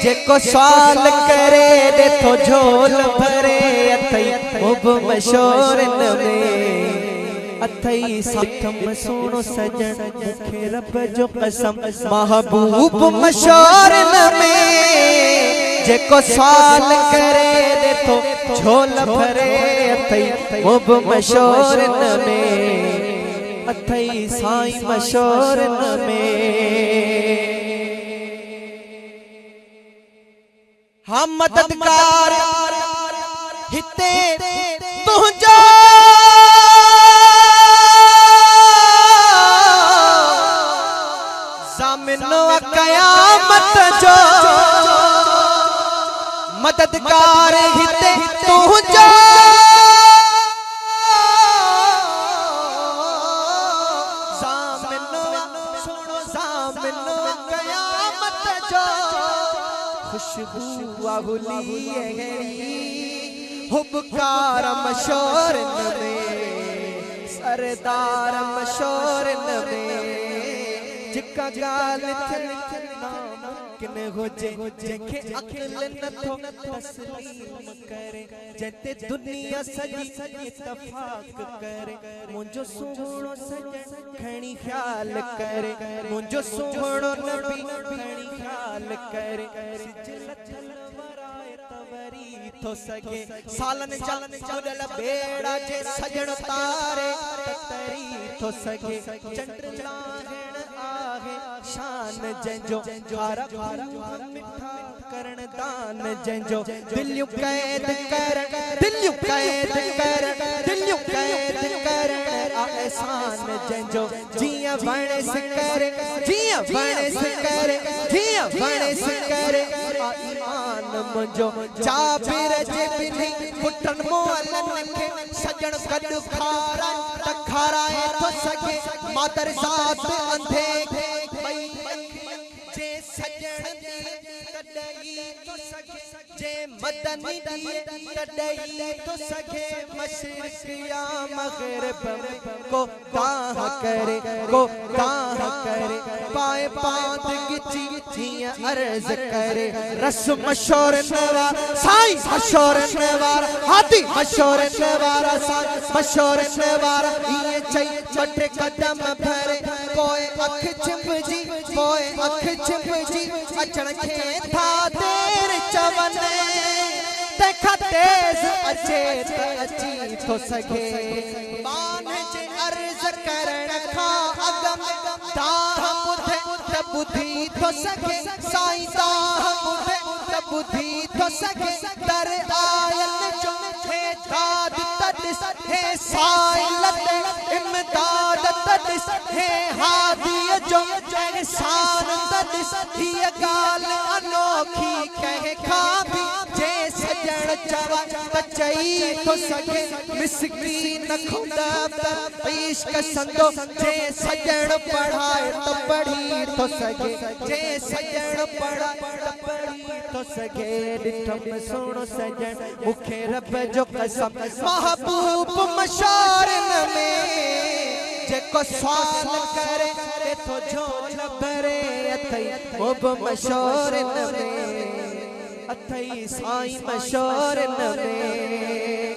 जेको सवाल करे दे तो झोल भरे अथई मुब मशोर में अथई साथम सोनो सजन मुखे रब जो कसम महबूब मशोर में जेको सवाल करे दे तो झोल भरे अथई मुब मशोर में अथई साईं मशोर में। हम मददगार हिते तुझो ज़मीनो क़यामत जो मददगार हिते तुझो ज़मीनो क़यामत जो खुशबू आहुली है हुबकार मशोर में सरदार मशोर में जिका गाल नामुमकिन हो जेके अक्ल नथो तस्लीम करे जते दुनिया सजी इत्तफाक करे मुंजो सुहिणो सजन खणी ख्याल करे मुंजो सुहिणो नबी खणी ख्याल करे तो सके सालन चलन चुडल बेड़ा जे सजन तारे तरी तो सके चंद्र लाहण आहे शान जंजो खारा मिठा करण दान जंजो दिल्यू कैद कर दिल्यू कैद कर दिल्यू कैद कर एहसान जंजो जिया बणे से करे जिया बणे से करे जिया बणे से करे ईमान मुंजो चाबिर जे बिनी पुटन मोहलन के सजन गड खारा त खाराए तो सके मादर जात अंधे भई जे सजन तडई तो सके जे मदनी दिए तडई तो सके मशरिक या मगरिब को दाह करे को दाह करे पाए पांत गिची जिया अर्ज करे रस मशोर नवार साईं मशोर नवार हाथी मशोर नवार साईं मशोर नवार ये चई बटे कदम भरे कोई अख चिंबजी कोई अख चिंबजी अचण खे था देर चवने देखा तेज अचे त अची तो सके मान जे अर्ज करण खा अगम दाह बुधे त बुधी तो सके साईं दाह बुधे त बुधी तो सके दर आयल जो है दाद तदिस है साईं लते इमदाद तदिस है हादी जो एहसान तदिस ये गाल अनोखी कह खा भी जे सजन चवा त चई तो सके मिसकीन खुदा पर इश्क संदो जे सजन पढ़ाए तो पढ़ी तो सके जे सजन पढ़ाए तो पढ़ी तो सके डिठम सुनो सजन मुखे रब जो कसम महबूब मशोर में जेको सवाल करे तो झोल भरे अथई मुब मशोर में अथई साईं मशोर में।